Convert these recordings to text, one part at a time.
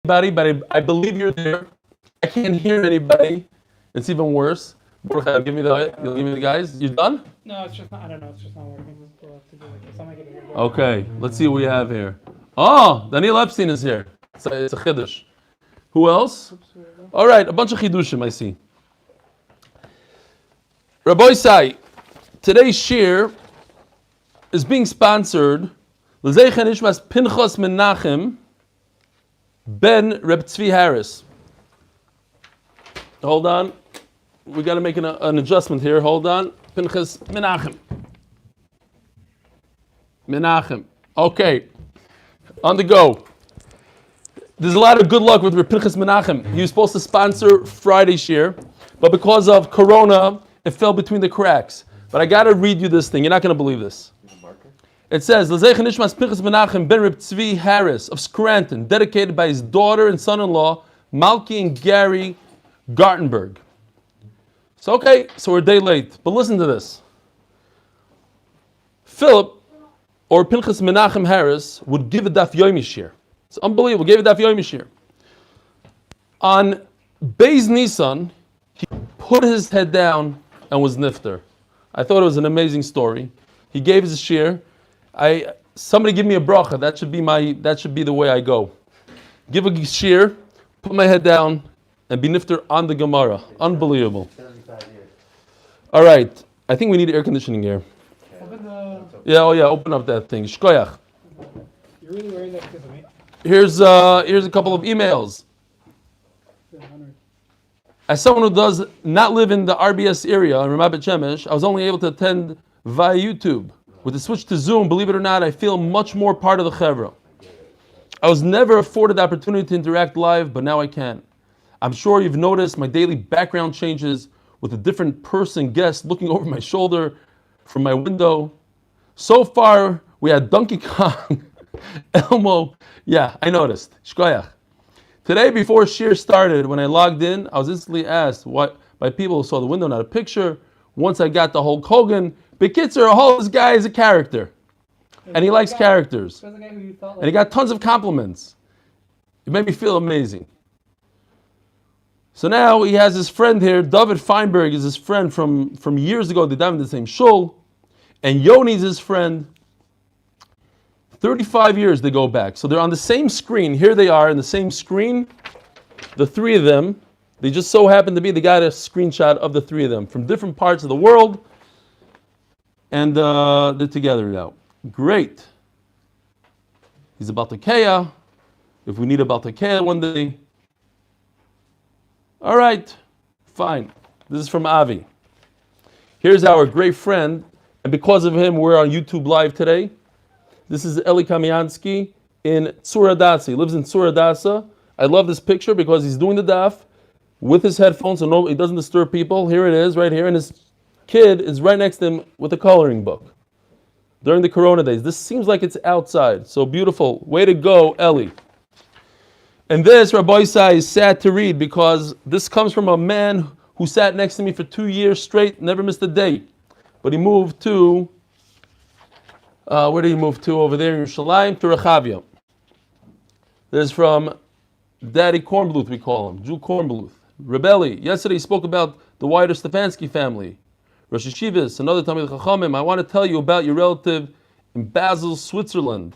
Anybody, but I believe you're there. I can't hear anybody. It's even worse. You'll give me the guys. You done? No, it's just not. I don't know. It's just not working. We'll have to do it. It's not making it. Okay, let's see what we have here. Oh, Daniel Epstein is here. It's a chiddush. Who else? All right, a bunch of chidushim I see. Rabbi Isai, today's shir is being sponsored L'zeichen Ishmas Pinchas Menachem Ben Reb Tzvi Harris. Hold on. We got to make an adjustment here. Hold on. Pinchas Menachem. Menachem. Okay. On the go. There's a lot of good luck with Pinchas Menachem. He was supposed to sponsor Friday's shir, but because of Corona, it fell between the cracks. But I got to read you this thing. You're not going to believe this. It says, L'zeichen Ishmas Pinchas Menachem Ben Reb Tzvi Harris of Scranton, dedicated by his daughter and son-in-law, Malki and Gary Gartenberg. So okay, so we're a day late. But listen to this. Philip, or Pinchas Menachem Harris, would give a Daf Yomi shir. It's unbelievable. Gave a Daf Yomi shir. On Beis Nisan, he put his head down and was nifter. I thought it was an amazing story. He gave his shir. Somebody give me a bracha. That should be the way I go. Give a shir, put my head down, and be nifter on the Gemara. Unbelievable. All right. I think we need air conditioning here. Open up that thing. Shkoyach. You're really wearing that because of me? Here's a couple of emails. As someone who does not live in the RBS area in Ramat Bet Shemesh, I was only able to attend via YouTube. With the switch to Zoom, believe it or not, I feel much more part of the Chevra. I was never afforded the opportunity to interact live, but now I can. I'm sure you've noticed my daily background changes with a different person guest looking over my shoulder from my window. So far, we had Donkey Kong, Elmo. Yeah, I noticed. Shkoyach. Today, before Shir started, when I logged in, I was instantly asked by people who saw the window, not a picture. Once I got the Hulk Hogan, Bekitzer, this guy is a character. And he likes characters. And he got tons of compliments. It made me feel amazing. So now he has his friend here. David Feinberg is his friend from years ago. They died in the same shul. And Yoni's his friend. 35 years they go back. So they're on the same screen. Here they are in the same screen. The three of them. They just so happen to be, they got a screenshot of the three of them from different parts of the world. And they're together now. Great. He's a Baltakeya. If we need a Baltakeya one day. All right. Fine. This is from Avi. Here's our great friend. And because of him, we're on YouTube Live today. This is Eli Kamiansky in Tzur Adasa. He lives in Tzur Adasa. I love this picture because he's doing the daf with his headphones so he doesn't disturb people. Here it is, right here. And his kid is right next to him with a coloring book during the Corona days. This seems like it's outside. So beautiful. Way to go, Eli. And this, Rabbi Isai, is sad to read because this comes from a man who sat next to me for 2 years straight, never missed a day. But he moved to, where did he move to? Over there in Yerushalayim, to Rechavia. This is from Daddy Kornbluth, we call him, Jew Kornbluth. Rebelli. Yesterday he spoke about the wider Stefansky family. Rosh Yeshivas, another Talmid Chachamim. I want to tell you about your relative in Basel, Switzerland.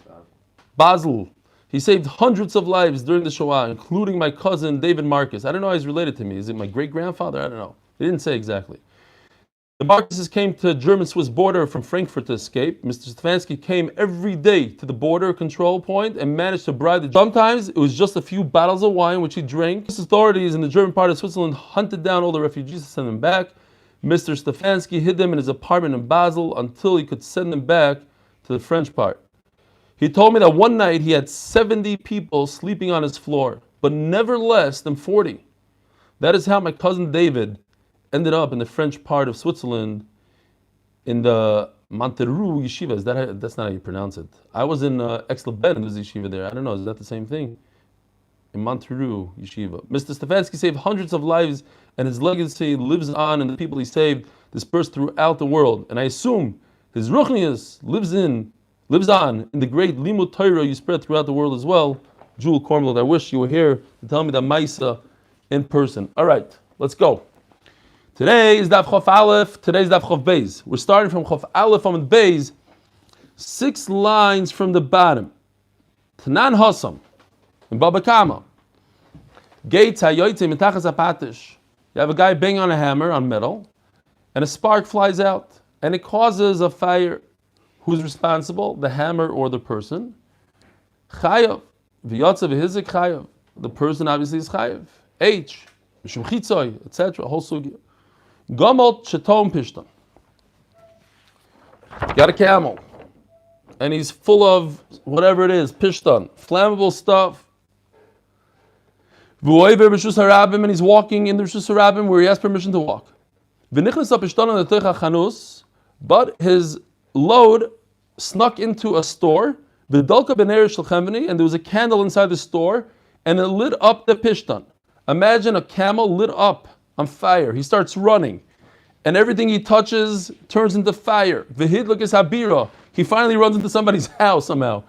Basel. He saved hundreds of lives during the Shoah, including my cousin David Marcus. I don't know how he's related to me. Is it my great-grandfather? I don't know. They didn't say exactly. The Marcuses came to the German-Swiss border from Frankfurt to escape. Mr. Stefansky came every day to the border control point and managed to bribe the... Sometimes it was just a few bottles of wine which he drank. Authorities in the German part of Switzerland hunted down all the refugees to send them back. Mr. Stefansky hid them in his apartment in Basel until he could send them back to the French part. He told me that one night he had 70 people sleeping on his floor, but never less than 40. That is how my cousin David ended up in the French part of Switzerland in the Montereau yeshiva. That's not how you pronounce it. I was in Aix-les-Bains, and there's a yeshiva there. I don't know, is that the same thing? In Montereau yeshiva. Mr. Stefansky saved hundreds of lives, and his legacy lives on in the people he saved dispersed throughout the world. And I assume his ruchnius lives on in the great limud Torah you spread throughout the world as well. Jewel Kornblad, I wish you were here to tell me the Maisa in person. All right, let's go. Today is Daf Chof Aleph, today's Daf Chof Beis. We're starting from Chof Aleph on Beis, 6 lines from the bottom. Tanan Hossam, in Baba Kama. Gates hayoyte mitachas apatish. You have a guy banging on a hammer on metal, and a spark flies out, and it causes a fire. Who's responsible? The hammer or the person? Chayav. V'yotzav v'hizik chayav. The person obviously is chayav. H. Mishum chitzoy, etc. Whole sugya. Gomot shetom pishtan. Got a camel, and he's full of whatever it is, pishtan, flammable stuff. And he's walking in the Rishus Harabim where he has permission to walk. But his load snuck into a store, and there was a candle inside the store, and it lit up the pishtan. Imagine a camel lit up on fire. He starts running, and everything he touches turns into fire. He finally runs into somebody's house somehow.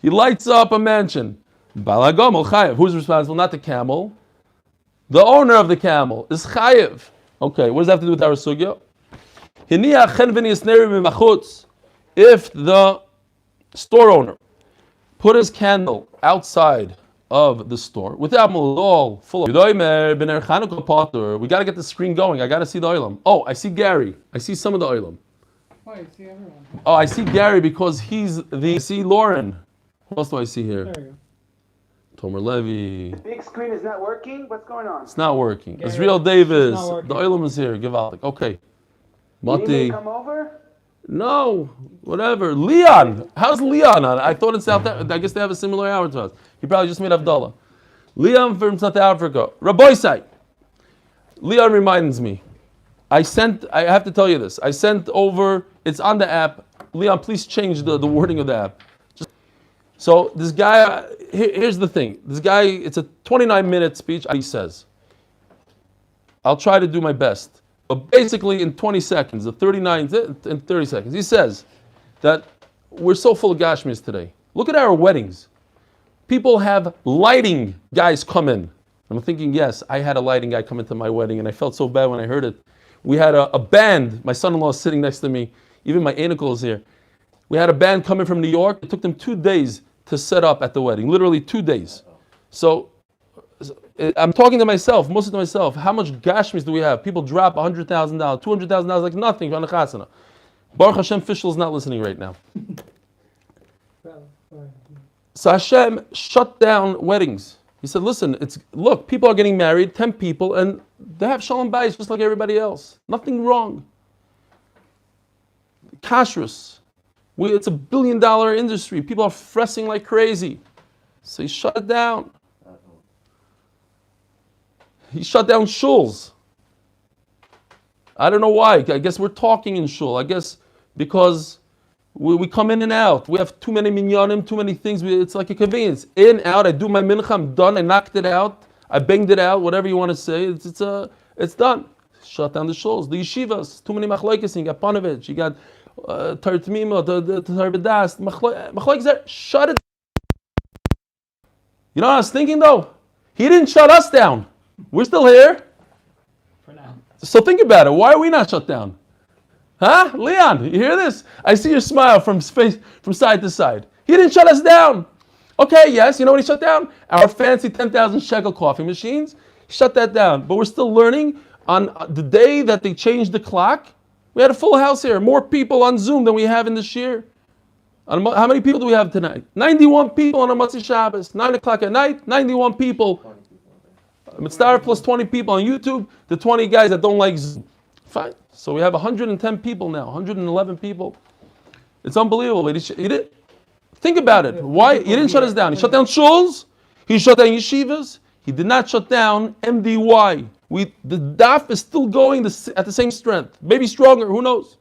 He lights up a mansion. Who's responsible? Not the camel. The owner of the camel is chayev. Okay, what does that have to do with our sugya? If the store owner put his candle outside of the store without all full of we got to get the screen going. I got to see the oilam. Oh, I see Gary. I see some of the oilam. Oh, I see everyone. Oh, I see Gary because he's the. I see Lauren. What else do I see here? There you go. Tomer Levy. The big screen is not working? What's going on? It's not working. Gary, Israel Davis. it's not working. The oilam is here. Givaldik. Okay. You need me Mati. to come over? No. Whatever. Leon. How's Leon on? I thought in South Africa. I guess they have a similar hour to us. He probably just made Abdullah. Leon from South Africa. Rabbi Sai. Leon reminds me. I have to tell you this. I sent over, it's on the app. Leon, please change the wording of the app. So this guy, here's the thing. This guy, it's a 29-minute speech. He says, I'll try to do my best. But basically in 20 seconds, the 39 and 30 seconds, he says that we're so full of Gashmis today. Look at our weddings. People have lighting guys come in. I'm thinking, yes, I had a lighting guy come into my wedding, and I felt so bad when I heard it. We had a band. My son-in-law is sitting next to me. Even my uncle is here. We had a band coming from New York. It took them 2 days to set up at the wedding. Literally 2 days. So I'm talking to myself, mostly to myself. How much gashmis do we have? People drop $100,000, $200,000 like nothing on the chasana. Baruch Hashem, Fischl is not listening right now. So Hashem shut down weddings. He said, listen, look, people are getting married, 10 people, and they have shalom bayis just like everybody else. Nothing wrong. Kashrus. It's $1 billion industry. People are fressing like crazy. So he shut it down. He shut down shuls. I don't know why. I guess we're talking in shul. I guess because we come in and out. We have too many minyanim, too many things. It's like a convenience. In, out, I do my mincha, I'm done, I knocked it out, I banged it out, whatever you want to say. It's done. Shut down the shuls. The yeshivas, too many machlokes. You got Panovich, you got Tartamima, the Tarbedas, machlokes. Shut it. You know what I was thinking though? He didn't shut us down. We're still here. For now. So think about it. Why are we not shut down? Huh? Leon, you hear this? I see your smile from side to side. He didn't shut us down. Okay, yes, you know what he shut down? Our fancy 10,000 shekel coffee machines. He shut that down. But we're still learning. On the day that they changed the clock, we had a full house here. More people on Zoom than we have in this year. How many people do we have tonight? 91 people on a Maaser Shabbos. 9 o'clock at night, 91 people. Mitzvah plus 20 people on YouTube. The 20 guys that don't like Zoom. Fine. So we have 110 people now, 111 people. It's unbelievable. He did. Think about it. Why? He didn't shut us down. He shut down shuls. He shut down yeshivas. He did not shut down MDY. The daf is still going at the same strength. Maybe stronger. Who knows?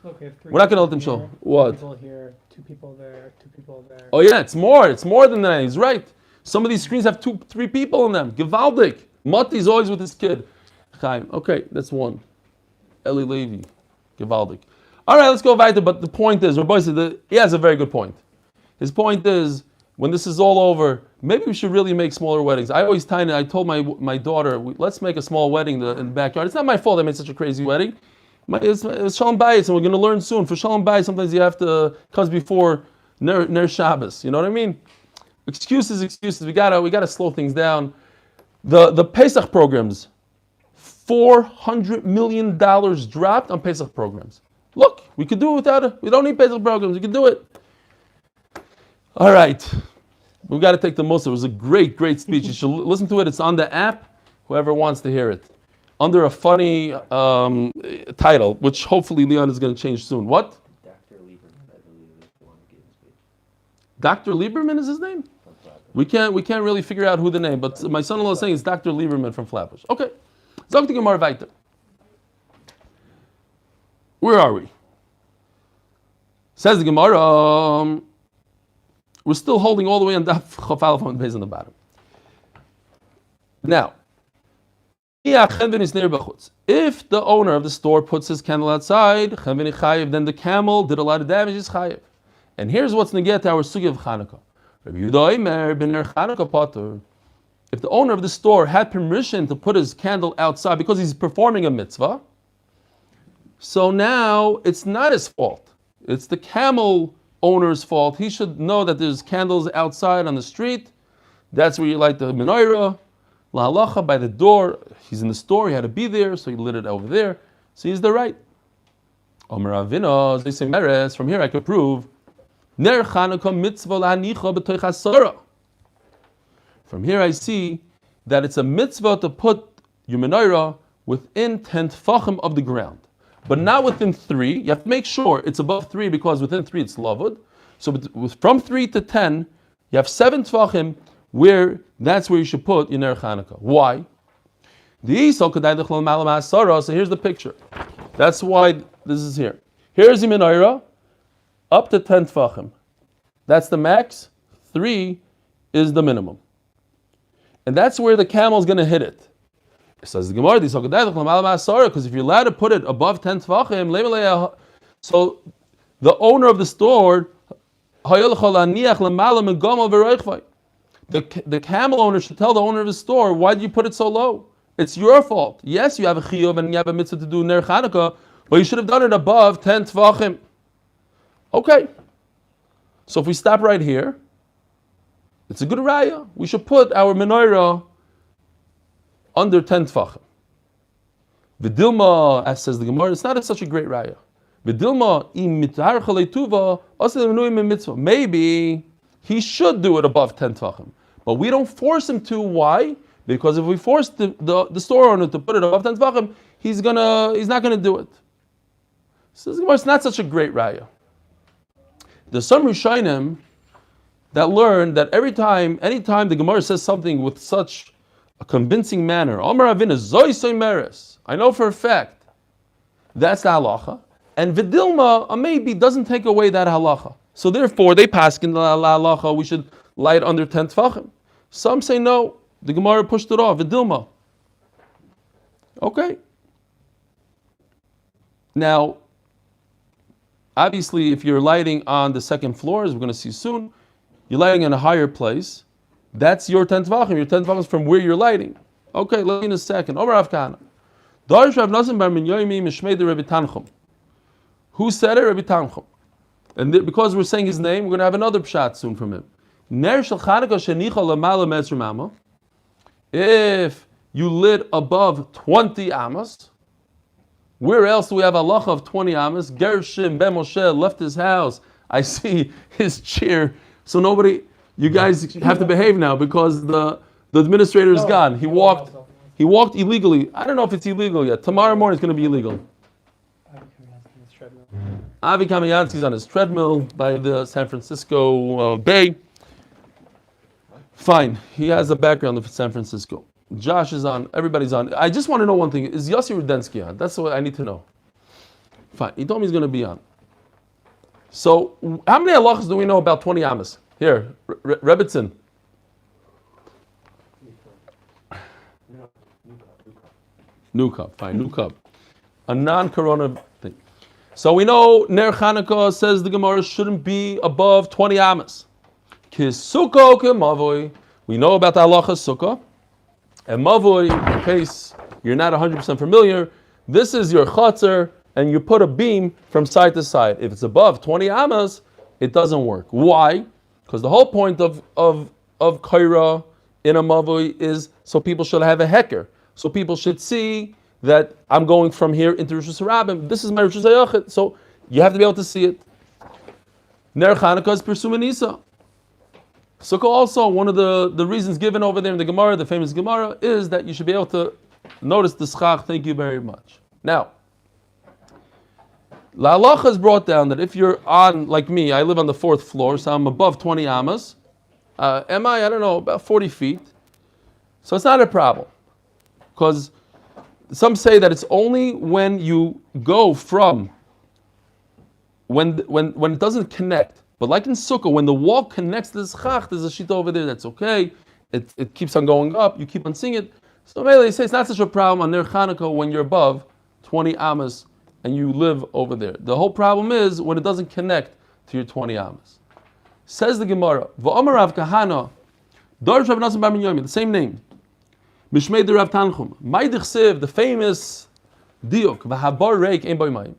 Okay, We're not going to let them show. What? 2 people here, 2 people there, 2 people there. Oh yeah, it's more. It's more than that. He's right. Some of these screens have 2, 3 people in them. Givaldik. Mati's always with his kid. Chaim. Okay, that's one. Eli Levi. Givaldik. All right, let's go weiter. But the point is, Rabbi said he has a very good point. His point is, when this is all over, maybe we should really make smaller weddings. I told my daughter, let's make a small wedding in the backyard. It's not my fault I made such a crazy wedding. It's Shalom Bayis, and we're going to learn soon. For Shalom Bayis, sometimes you have to, comes before Ner Shabbos. You know what I mean? Excuses. We gotta slow things down. The Pesach programs, $400 million dropped on Pesach programs. Look, we could do it without it. We don't need Pesach programs. We can do it. All right. We've got to take the most. It was a great speech. You should listen to it. It's on the app. Whoever wants to hear it. Under a funny title, which hopefully Leon is going to change soon. What? Dr. Lieberman, I believe, is the one who gave the speech. Dr. Lieberman is his name? We can't really figure out who the name, but my son-in-law is saying it's Dr. Lieberman from Flatbush. Okay. Zog the Gemara weiter. Where are we? Says the Gemara, we're still holding all the way on Daf Chaf on the base on the bottom. Now, if the owner of the store puts his candle outside, then the camel did a lot of damage, is chayiv. And here's what's going to get to our Sukkah of Hanukkah. If the owner of the store had permission to put his candle outside because he's performing a mitzvah, so now it's not his fault. It's the camel owner's fault. He should know that there's candles outside on the street. That's where you light the Menorah. La halacha, by the door. He's in the store, he had to be there, so he lit it over there. So he's the right. Omer Avino, they say Meres, from here I could prove. Ner Hanukkah mitzvah la'anicha b'toich hasara. From here I see that it's a mitzvah to put your Menorah within 10 tefachim of the ground. But not within 3. You have to make sure it's above 3 because within 3 it's lavud. So from 3 to 10, you have 7 tefachim where that's where you should put your Ner Hanukkah. Why? So here's the picture. That's why this is here. Here's the Menorah, up to 10 tefachim. That's the max. 3 is the minimum. And that's where the camel is going to hit it. It says the Gemara, because if you're allowed to put it above 10 tefachim, so the owner of the store, the camel owner should tell the owner of the store, why did you put it so low? It's your fault. Yes, you have a chiyuv and you have a mitzvah to do Ner Hanukkah, but you should have done it above 10 tefachim. Okay. So if we stop right here, it's a good raya. We should put our menorah under 10 tefachim. V'dilma, as says the Gemara, it's not such a great raya. V'dilma, im mitar chaleituva, mitzvah. Maybe he should do it above 10 tefachim. But we don't force him to. Why? Because if we force the store owner to put it above 10 tefachim, he's not gonna do it. So it's not such a great raya. There's some Rishonim that learn that anytime the Gemara says something with such a convincing manner, Omer Avina Zoy Soy Meres, I know for a fact that's the halacha, and Vidilma maybe doesn't take away that halacha. So therefore, they paskin the halacha we should light under 10 tefachim. Some say no, the Gemara pushed it off. Vidilma. Okay. Now, obviously, if you're lighting on the second floor, as we're going to see soon, you're lighting in a higher place. That's your 10 tefachim. Your 10 tefachim is from where you're lighting. Okay, let me in a second. Omer Avkana. Darish Rav Nasim bar Minyomi Mishmei de Rebbe Tanchum. Who said it? Rebbe Tanchum. And because we're saying his name, we're going to have another pshat soon from him. Ner shel Chanukah shenicha lamala me'esrim amma. If you lit above 20 amas, where else do we have halacha of 20 amas? Gershom ben Moshe left his house. I see his chair. So you guys have to behave now because the administrator is gone. He walked illegally. I don't know if it's illegal yet. Tomorrow morning it's going to be illegal. Avi Kamiansky's on his treadmill by the San Francisco Bay. Fine. He has a background of San Francisco. Josh is on. Everybody's on. I just want to know one thing. Is Yossi Rudensky on? That's what I need to know. Fine. He told me he's going to be on. So, how many halachas do we know about 20 amas? Here, Rebbitzin. New cup. Fine, new cup. A non-corona thing. So we know Ner Hanukkah, says the Gemara, shouldn't be above 20 amas. Sukkah ke mavoi. We know about the halacha sukkah. And mavoi, in case you're not 100% familiar, this is your chutzner, and you put a beam from side to side. If it's above 20 amas, it doesn't work. Why? Because the whole point of kaira in a mavoi is so people should have a heker. So people should see that I'm going from here into Rosh Hashanah. This is my Rosh Hashanah. So you have to be able to see it. Ner Hanukkah is Pirsum Nisa. Sukkah also, one of the reasons given over there in the Gemara, the famous Gemara, is that you should be able to notice the schach. Thank you very much. Now, La halacha is brought down that if you're on, like me, I live on the 4th floor, so I'm above 20 amas. I don't know, about 40 feet. So it's not a problem. Because some say that it's only when you go from, when it doesn't connect. But like in Sukkah, when the wall connects to the schach, there's a shita over there that's okay. It keeps on going up, you keep on seeing it. So maybe they say it's not such a problem on Ner Hanukkah when you're above 20 amas and you live over there. The whole problem is when it doesn't connect to your 20 amas. Says the Gemara, V'omer Rav Kahana, Dorish Rav Nasan Bar Minyomi, the same name. Mishmei de Rav Tanchum, Maidich Siv, the famous diuk, V'habar reik ein boi mayim.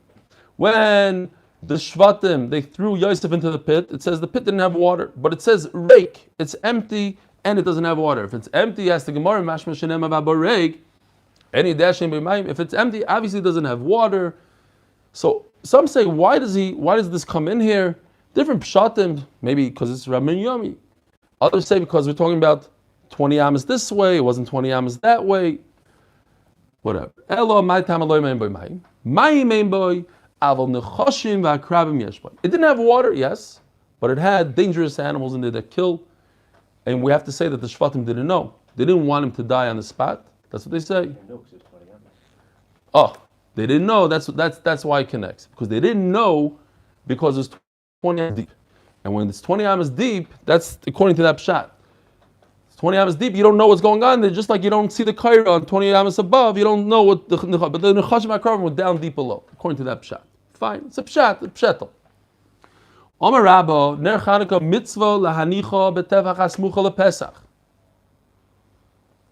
When the Shvatim, they threw Yosef into the pit, it says the pit didn't have water, but it says reik, it's empty and it doesn't have water. If it's empty, as the Gemara, Mashma Shenem V'habar reik, any dash ein boi mayim. If it's empty, obviously it doesn't have water. So some say, why does this come in here? Different pshatim, maybe because it's Rav Yomi. Others say because we're talking about 20 amas this way, it wasn't 20 amas that way. Whatever. Elo my tam aloy mein boy mai. My mein boy aval nechoshim va'akrabim yesh boy. It didn't have water, yes, but it had dangerous animals in there that kill. And we have to say that the Shvatim didn't know. They didn't want him to die on the spot. That's what they say. Oh, they didn't know. That's why it connects. Because they didn't know because it's 20 amas deep. And when it's 20 amas deep, that's according to that pshat. It's 20 amas deep, you don't know what's going on there, just like you don't see the kaira on 20 amas above, you don't know what but the nechashim akravim were down deep below, according to that pshat. Fine, it's a pshat, a pshetel. Omer Rabba, ner Hanukkah mitzvah lahanicha betevach asmucha lepesach.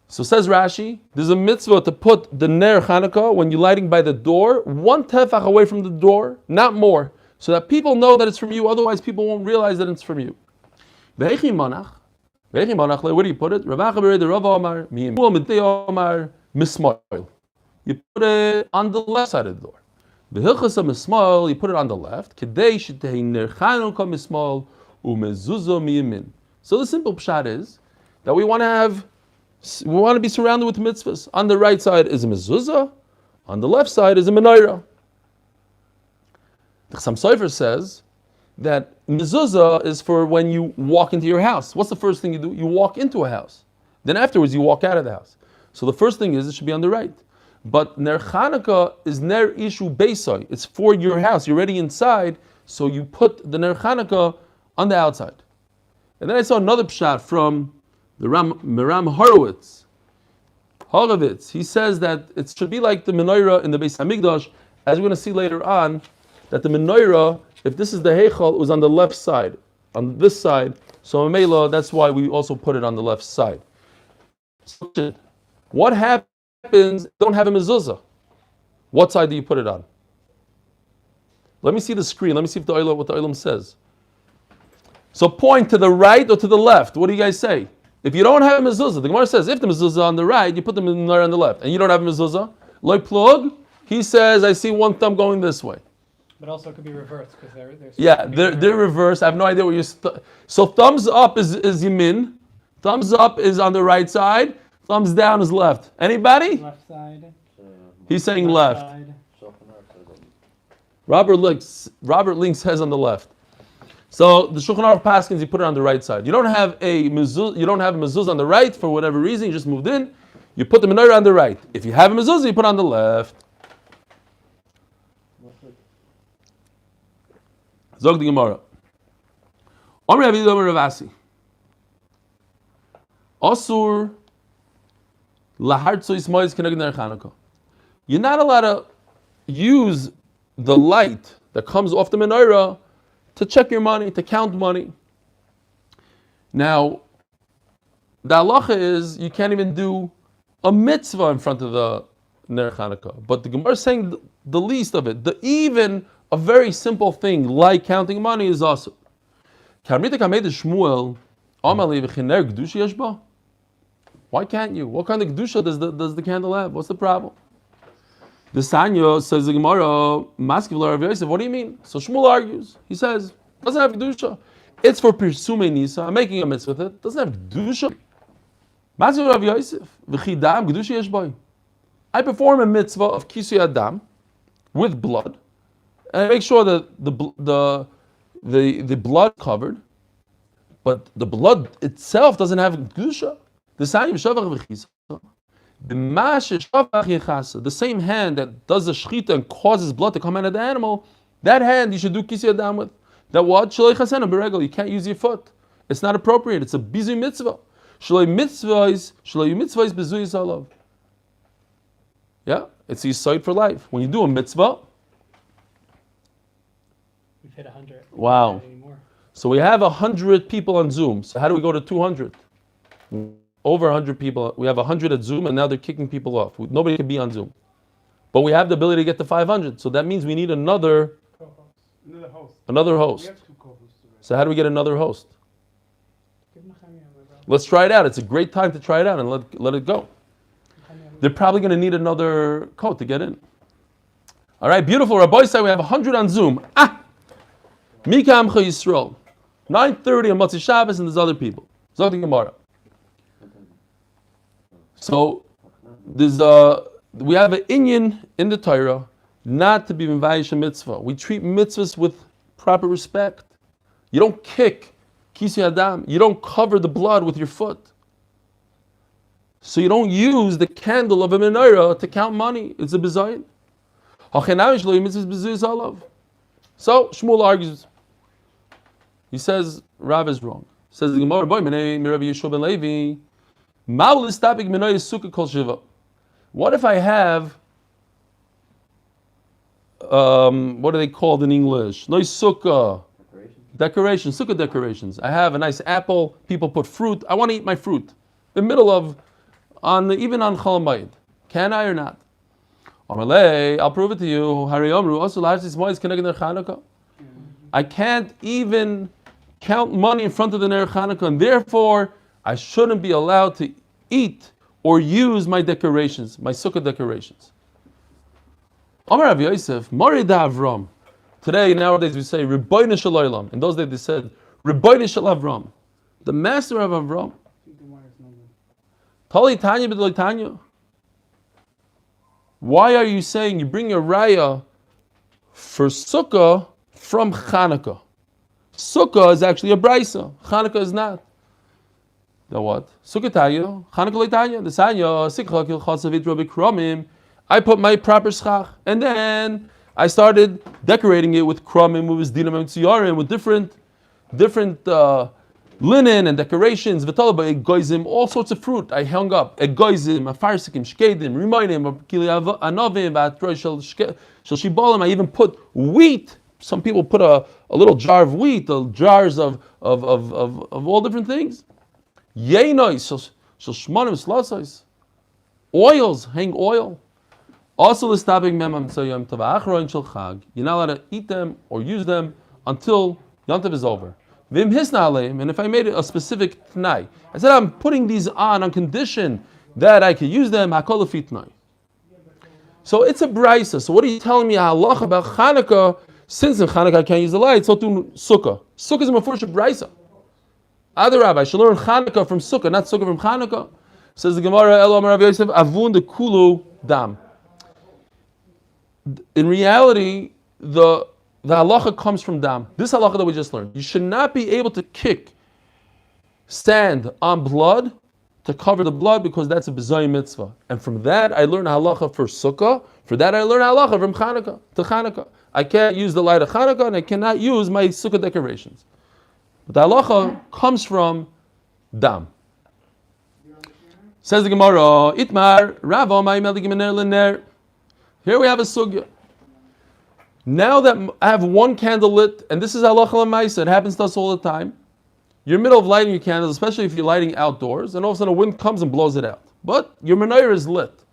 So says Rashi, there's a mitzvah to put the ner Hanukkah when you're lighting by the door, one tefach away from the door, not more, so that people know that it's from you, otherwise people won't realize that it's from you. Ve'echi manach, where do you put it? You put it on the left side of the door. You put it on the left. So the simple pshat is that we want to be surrounded with mitzvahs. On the right side is a mezuzah, on the left side is a menorah. The Chassam Sofer says that mezuzah is for when you walk into your house. What's the first thing you do? You walk into a house. Then afterwards you walk out of the house. So the first thing is it should be on the right. But ner Hanukkah is ner ishu beisai. It's for your house. You're already inside, so you put the ner Hanukkah on the outside. And then I saw another pshat from the Meram Horovitz. He says that it should be like the Menorah in the Beis Hamikdash, as we're going to see later on, that the Menorah, if this is the Heichal, it was on the left side, on this side. So Mela, that's why we also put it on the left side. So, what happens? Don't have a mezuzah. What side do you put it on? Let me see the screen. Let me see if what the Olam says. So point to the right or to the left. What do you guys say? If you don't have a mezuzah, the Gemara says if the mezuzah is on the right, you put the menorah on the left, and you don't have a mezuzah, like plug, he says I see one thumb going this way. But also it could be reversed because they're reversed. I have no idea what you're. So thumbs up is yamin, thumbs up is on the right side, thumbs down is left. Anybody? Left side. He's saying left. Side. Robert Link says on the left. So the Shulchan Aruch paskins, you put it on the right side. You don't have a mezuzah on the right for whatever reason. You just moved in. You put the menorah on the right. If you have a mezuzah, you put it on the left. Zog the Gemara. Omer Rabbi Omer Ravasi. Asur lahartzois mois keneged ner Hanukkah. You're not allowed to use the light that comes off the menorah to check your money, to count money. Now, the halacha is you can't even do a mitzvah in front of the Ner Hanukkah. But the Gemara is saying the least of it. Even a very simple thing like counting money is also. Why can't you? What kind of kedusha does the candle have? What's the problem? The Sanyo says the Gemara, Maskevlar Rav Yosef. What do you mean? So Shmuel argues. He says doesn't have kedusha. It's for Pirsume Nisa. I'm making a mitzvah with it. Doesn't have kedusha. Maskevlar Rav Yosef. V'chidam kedusha yesh boy. I perform a mitzvah of Kisui Adam with blood, and I make sure that the blood covered, but the blood itself doesn't have kedusha. The same hand that does the shechita and causes blood to come out of the animal, that hand you should do Kisui Adam with. That what? You can't use your foot. It's not appropriate. It's a bizui mitzvah. Shaloi mitzvah is bezui salav. Yeah, it's his sight for life. When you do a mitzvah, We've hit 100. Wow. Anymore. So we have 100 people on Zoom. So how do we go to 200? Over 100 people. We have 100 at Zoom, and now they're kicking people off. Nobody can be on Zoom. But we have the ability to get to 500. So that means we need another host. Another host. We have 2 co-hosts already. So how do we get another host? Give Nechemia, my brother. Let's try it out. It's a great time to try it out and let it go. They're probably going to need another code to get in. All right, beautiful. Rabbi said we have 100 on Zoom. Mika Amcha Yisrael. 9:30 on Motzei Shabbos, and there's other people. Zog the Gemara. So we have an inyan in the Torah not to be mevayish a mitzvah. We treat mitzvahs with proper respect. You don't kick Kisui Adam. You don't cover the blood with your foot. So you don't use the candle of a menorah to count money. It's a bizayin. So Shmuel argues. He says Rav is wrong. Says the Gemara, boy, Rabbi Yeshua ben Levi, what if I have what are they called in English? No sukkah. Decorations, sukkah decorations. I have a nice apple. People put fruit. I want to eat my fruit. In the middle of even on Chol Hamoed. Can I or not? I'll prove it to you. I can't even count money in front of the Ner Hanukkah, and therefore I shouldn't be allowed to eat or use my decorations, my sukkah decorations. Amar Rav Yosef, Morida Avram. Today, nowadays, we say Rebbeinu Shel Olam. In those days, they said Rebbeinu Shel Avram, the master of Avram. Tali Tanya b'Dolei Tanya. Why are you saying you bring a raya for Sukkah from Hanukkah? Sukkah is actually a brisa. Hanukkah is not. The what? Sukkah Tanya, Hanukkah Tanya. The Sanya Sikha Kil Chasavit Rabbi Kromim. I put my proper schach, and then I started decorating it with kromim, with dinam tziyarim, with different linen and decorations, v'talaba egoizim, all sorts of fruit. I hung up egoizim, afarsikim, shkedim, remainim, anovim, v'atroy shel shibolim. I even put wheat. Some people put a little jar of wheat, jars of all different things. Yeinois, shel shmonim slasois. Oils, hang oil. Also, the stopping memam sayom tava achron shel chag. You're not allowed to eat them or use them until Yom Tov is over. Vim hisna aleim, and if I made it a specific tnai, I said I'm putting these on condition that I can use them. Hakol lefi tnai. So it's a brisa. So what are you telling me halacha about Hanukkah? Since in Hanukkah I can't use the light, so do Sukkah. Sukkah is a mafurish brisa. Other rabbi should learn Hanukkah from Sukkah, not Sukkah from Hanukkah. Says the Gemara, Elo Amar Rav Yosef, avun de kulu dam. In reality, the halacha comes from dam. This halacha that we just learned. You should not be able to kick sand on blood to cover the blood because that's a bezayim mitzvah. And from that, I learned halacha for Sukkah. For that, I learned halacha from Hanukkah to Hanukkah. I can't use the light of Hanukkah and I cannot use my Sukkah decorations. But the halacha comes from dam. Says the Gemara, Itmar, Rava, Ma'imel Gimener Lener. Here we have a sugya. Now that I have one candle lit, and this is halacha l'maisa, it happens to us all the time. You're in the middle of lighting your candles, especially if you're lighting outdoors, and all of a sudden a wind comes and blows it out. But your menorah is lit.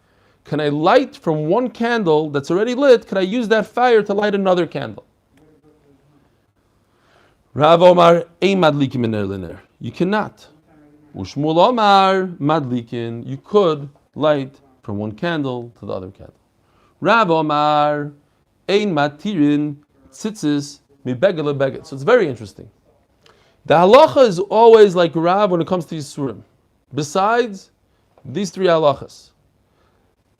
Can I light from one candle that's already lit? Can I use that fire to light another candle? Rav Omar, ein madlikin miner liner. You cannot. Ushmul Omar, madlikin. You could light from one candle to the other candle. Rav Omar, ein matirin tzitzis mi beged lebeged. So it's very interesting. The halacha is always like Rav when it comes to Yisurim. Besides these three halachas.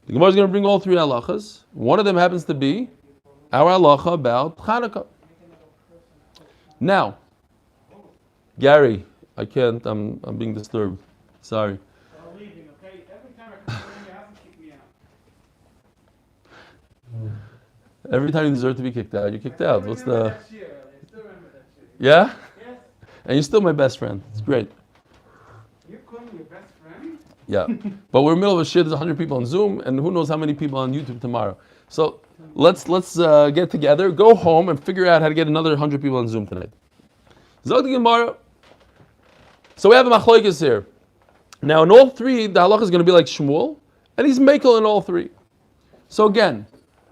The Gemara is going to bring all three halachas. One of them happens to be our halacha about Hanukkah. Now, Gary, I can't. I'm being disturbed. Sorry. I'm leaving, okay? Every time I come in, you have to kick me out. Every time you deserve to be kicked out, you're kicked out. What's the? That year. I still remember that shit. Yeah? Yes. And you're still my best friend. It's great. You call me your best friend? Yeah. But we're in the middle of a shit. There's 100 people on Zoom, and who knows how many people on YouTube tomorrow. So let's get together, go home, and figure out how to get another 100 people on Zoom tonight. Zog the Gemara. So we have a machlokes here. Now in all three, the halacha is going to be like Shmuel, and he's mekel in all three. So again,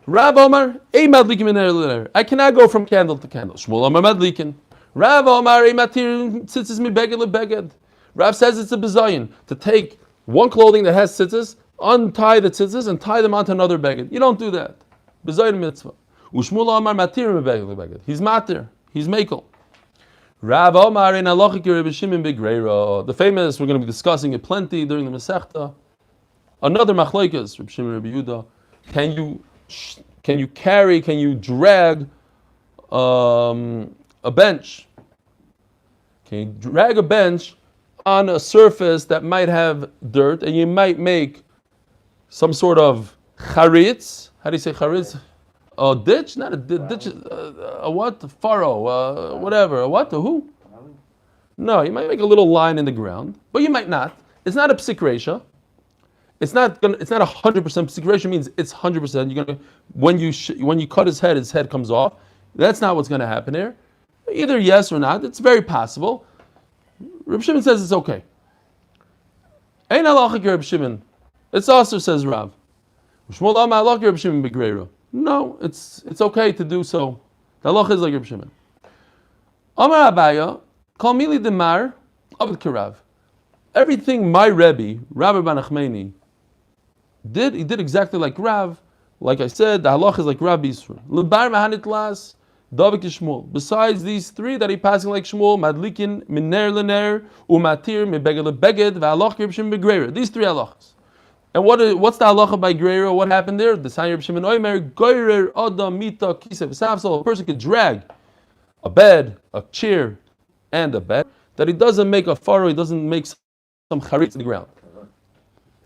Rav Omar, ei madlikin miner liner. I cannot go from candle to candle. Shmuel Omar madlikin. Rav Omar, ei matir tzitzis mi beged lebeged. Rav says it's a bizayin to take one clothing that has tzitzis, untie the tzitzis, and tie them onto another beged. You don't do that. Bizayin mitzvah. Ushmuel Omar matir mi beged lebeged. He's matir. He's mekel. Rav Omar in halacha ki Rabbi Shimon begreira. The famous, we're going to be discussing it plenty during the Masechta. Another machlokes, Rabbi Shimon, Rabbi Yehuda. Can you drag a bench? Can you drag a bench on a surface that might have dirt, and you might make some sort of charitz? How do you say charitz? A ditch? Not a ditch. A what? A furrow? Whatever. A what? A who? No, you might make a little line in the ground, but you might not. It's not a psik resha. It's not 100% psik resha means it's 100%. You're gonna when you cut his head comes off. That's not what's going to happen here. Either yes or not. It's very possible. Reb Shimon says it's okay. Ein halacha ki Reb Shimon. It's also says Rav. Shmuel Amar halacha ki Reb Shimon begreira. No, it's okay to do so. The halacha is like Reb Shimon. Amar Abaya, kol mili demar abed kirav. Everything my Rebbe, Rabbi Bar Nachmani, did, he did exactly like Rav. Like I said, the halacha is like Rabbi Yisrael. Lebar mahanit las, Davik Shmuel. Besides these three that he passing like Shmuel, Madlikin, Miner Lener, Umatir, Mibeged Lebeged, V'halach Reb Shimon Begreira. These three halachas. And what's the halacha by Greira? What happened there? The Sign Reb Shimon Oimer, Goyrer Adam Mita Kisev Safsol. A person could drag a bed, a chair, and a bed, that he doesn't make a furrow, he doesn't make some charitz in the ground.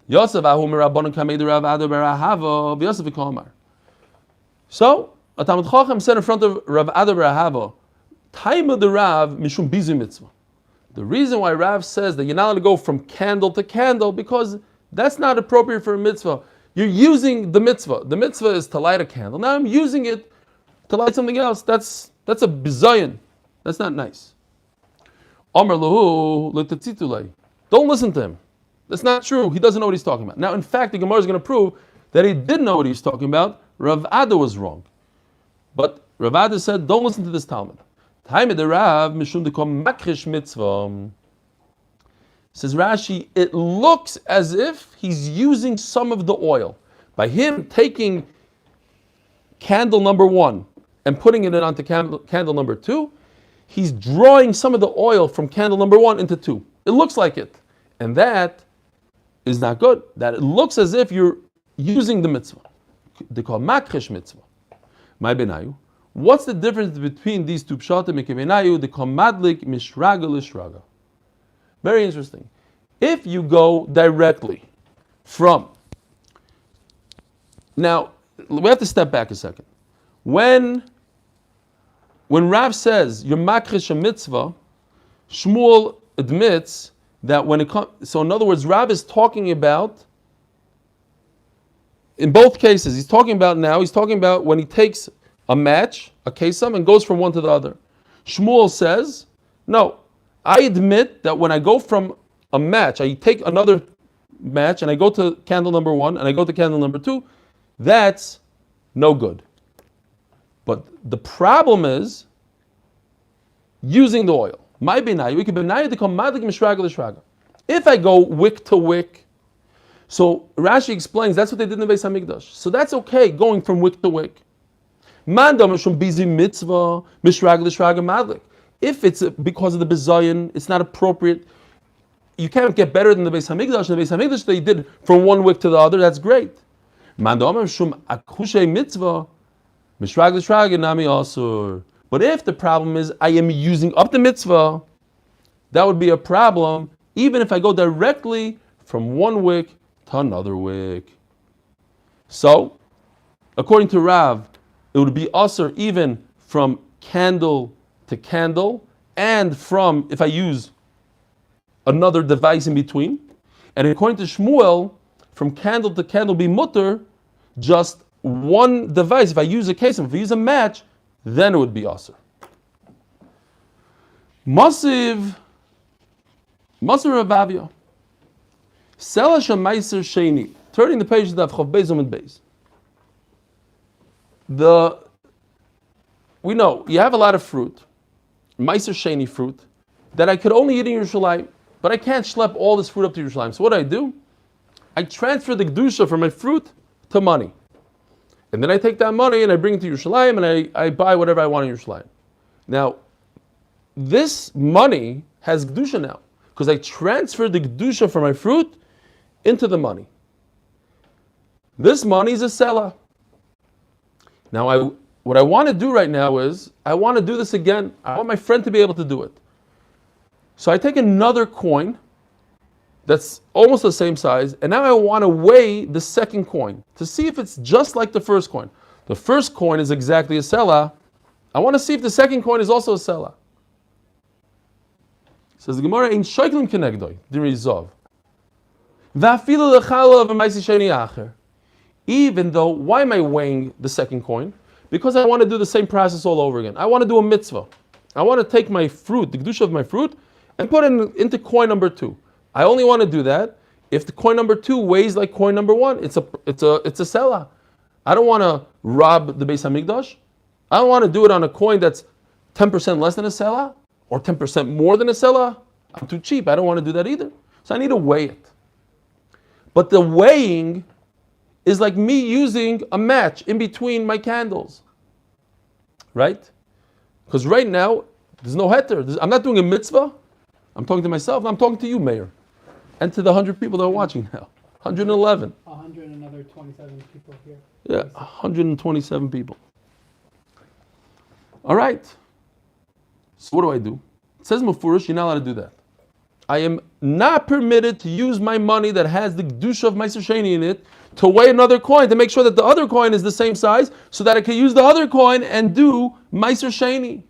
Yosef Ahu Mirabanan Kamed Rav Ado Barahava, Yosef Ikomar. So, a Talmud Chacham said in front of Rav Ado Barahava, Time of the Rav Mishum Bizu Mitzvah. The reason why Rav says that you're not allowed to go from candle to candle, because that's not appropriate for a mitzvah. You're using the mitzvah. The mitzvah is to light a candle. Now I'm using it to light something else. That's a bizayon. That's not nice. Amar lahu l'tatzitulei. Don't listen to him. That's not true. He doesn't know what he's talking about. Now, in fact, the Gemara is going to prove that he did know what he's talking about. Rav Ada was wrong. But Rav Ada said, don't listen to this Talmud. Time of the Rav, mishum dekom makrish mitzvah. Says Rashi, it looks as if he's using some of the oil. By him taking candle number 1 and putting it onto candle number 2, he's drawing some of the oil from candle number 1 into 2. It looks like it. And that is not good. That it looks as if you're using the mitzvah. They call makrish mitzvah. My benayu. What's the difference between these two pshatim? They call madlik mishraga lishraga. Very interesting. If you go directly from... Now, we have to step back a second. When Rav says, you're makrish a mitzvah, Shmuel admits that when it comes... So in other words, Rav is talking about... In both cases, he's talking about when he takes a match, a kesam, and goes from one to the other. Shmuel says, no, I admit that when I go from a match, I take another match and I go to candle number 1 and I go to candle number 2, that's no good. But the problem is using the oil. My benai, we can benai to come madlik mishraga l'shraga. If I go wick to wick, so Rashi explains that's what they did in the Beis Hamikdash. So that's okay, going from wick to wick. Mandam from bizi mitzvah mishraga l'shraga madlik. If it's because of the bizayin, it's not appropriate. You can't get better than the Beis Hamikdash. The Beis Hamikdash they did from one wick to the other. That's great. Mandam from akushay mitzvah mishraga l'shraga nami asur. But if the problem is I am using up the mitzvah, that would be a problem, even if I go directly from one wick to another wick. So, according to Rav, it would be usher even from candle to candle, and from if I use another device in between. And according to Shmuel, from candle to candle be mutter, just one device. If I use a case, if I use a match, then it would be usher. Masiv Rabavia. Selasha Maaser Shenei. Turning the page to Daf Beis and Beis. We know you have a lot of fruit, Maaser Shenei fruit, that I could only eat in Yerushalayim, but I can't schlep all this fruit up to Yerushalayim. So what do? I transfer the kedusha from my fruit to money. And then I take that money and I bring it to Yerushalayim and I buy whatever I want in Yerushalayim. Now, this money has kedusha now, because I transferred the kedusha from my fruit into the money. This money is a selah. Now, what I want to do right now is, I want to do this again. I want my friend to be able to do it. So I take another coin that's almost the same size, and now I want to weigh the second coin to see if it's just like the first coin. The first coin is exactly a selah. I want to see if the second coin is also a selah. Says the Gemara, "Ein shoyklim kenegdoi dirizov, va'afilu lechala v'maisi sheni acher." Even though, why am I weighing the second coin? Because I want to do the same process all over again. I want to do a mitzvah. I want to take my fruit, the kedusha of my fruit, and put it into coin number 2. I only want to do that if the coin number 2 weighs like coin number 1. It's a selah. I don't want to rob the Beis Hamikdash. I don't want to do it on a coin that's 10% less than a selah or 10% more than a selah. I'm too cheap. I don't want to do that either. So I need to weigh it. But the weighing is like me using a match in between my candles. Right? Because right now, there's no heter. I'm not doing a mitzvah. I'm talking to myself. I'm talking to you, Mayor. And to the 100 people that are watching now. 111. 100 and another 27 people here. Yeah, 127 people. All right. So what do? It says Mufurish, you're not allowed to do that. I am not permitted to use my money that has the kedusha of Maaser Shenei in it to weigh another coin to make sure that the other coin is the same size so that I can use the other coin and do Maaser Shenei.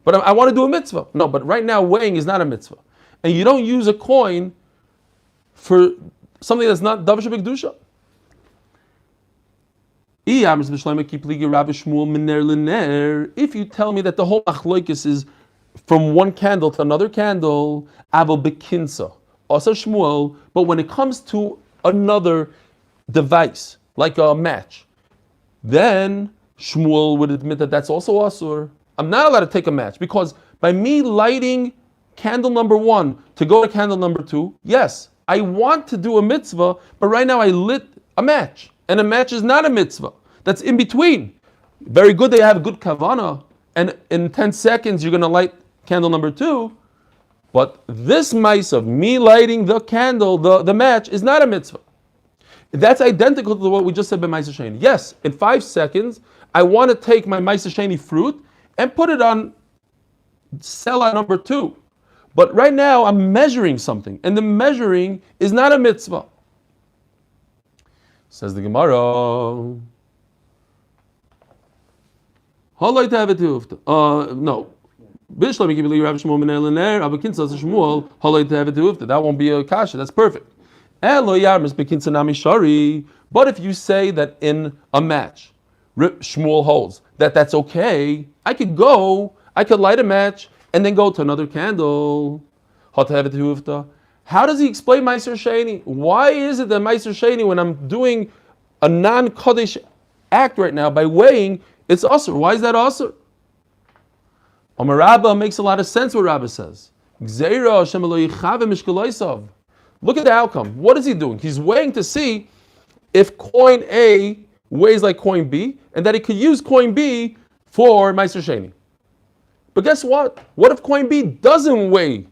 But I want to do a mitzvah. No, but right now weighing is not a mitzvah. And you don't use a coin for something that's not davar shebekdusha. If you tell me that the whole achloikis is from one candle to another candle, avo bekinsa, also Shmuel, but when it comes to another device, like a match, then Shmuel would admit that that's also asur. I'm not allowed to take a match, because by me lighting candle number 1 to go to candle number 2, yes, I want to do a mitzvah, but right now I lit a match, and a match is not a mitzvah. That's in between. Very good that you have a good kavanah, and in 10 seconds you're going to light candle number 2, but this mice of me lighting the candle, the match, is not a mitzvah. That's identical to what we just said by Maaser Shenei. Yes, in 5 seconds, I want to take my Maaser Shenei fruit and put it on selah number 2. But right now, I'm measuring something, and the measuring is not a mitzvah. Says the Gemara. No. That won't be a kasha. That's perfect. But if you say that in a match, Shmuel holds that that's okay, I could light a match and then go to another candle. How does he explain Maaser Shenei? Why is it that Maaser Shenei, when I'm doing a non-Kaddish act right now by weighing, it's asur? Why is that asur? Amar Rabba makes a lot of sense what Rabba says. Gzeira Hashem lo yichave mishkaloisav. Look at the outcome. What is he doing? He's weighing to see if coin A weighs like coin B, and that he could use coin B for Maaser Shenei. But guess what? What if coin B doesn't weigh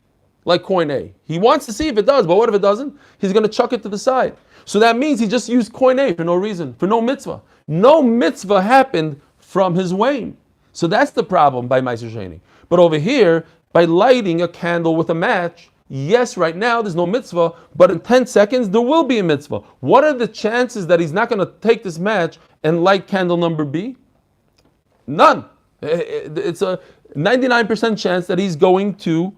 like coin A? He wants to see if it does, but what if it doesn't? He's going to chuck it to the side. So that means he just used coin A for no reason, for no mitzvah. No mitzvah happened from his weighing. So that's the problem by Maaser Shenei. But over here, by lighting a candle with a match, yes, right now there's no mitzvah, but in 10 seconds there will be a mitzvah. What are the chances that he's not going to take this match and light candle number B? None. It's a 99% chance that he's going to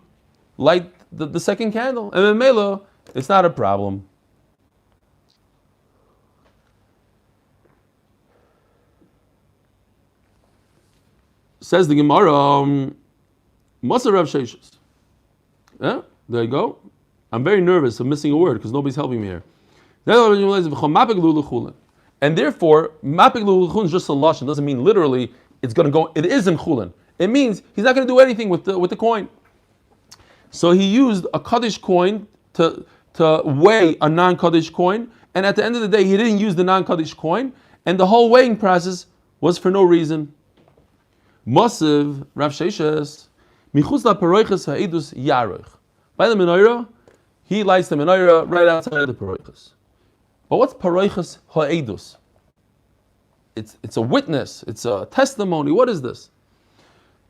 light the second candle. And then Mela, it's not a problem. Says the Gemara, Maaser Rav Sheshes. Yeah, there you go. I'm very nervous. I'm missing a word because nobody's helping me here. And therefore, mapik l'chulin is just a lashon. Doesn't mean literally it's going to go. It is in chulin. It means he's not going to do anything with the coin. So he used a Kaddish coin to weigh a non-Kaddish coin, and at the end of the day, he didn't use the non-Kaddish coin, and the whole weighing process was for no reason. Mosiv Rav Sheshes michutz laparoiches ha'edus yaroich. By the menorah, he lights the menorah right outside the paroiches. But what's paroiches ha'edus? It's a witness. It's a testimony. What is this?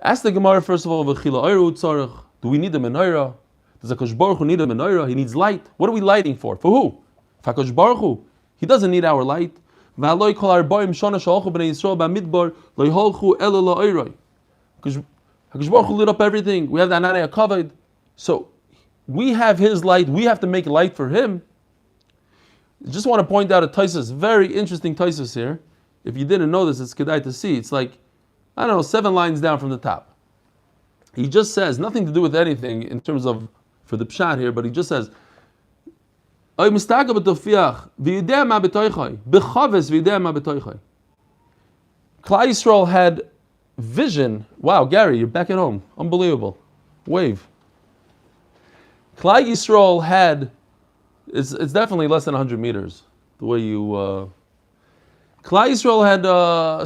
Ask the Gemara first of all. V'chila oiru tzarich. Do we need a menorah? Does HaKadosh Baruch Hu need a menorah? He needs light. What are we lighting for? For who? For HaKadosh Baruch Hu. He doesn't need our light. HaKadosh Baruch Hu lit up everything. We have the Ananei HaKavod. So we have His light. We have to make light for Him. Just want to point out a Taisus, very interesting Taisus here. If you didn't know this, it's kedai to see. It's like, I don't know, 7 lines down from the top. He just says, nothing to do with anything in terms of, for the pshat here, but he just says, Klal Yisrael had vision. Wow, Gary, you're back at home. Unbelievable. Wave. Klal Yisrael had, it's definitely less than 100 meters, the way you... Klal Yisrael had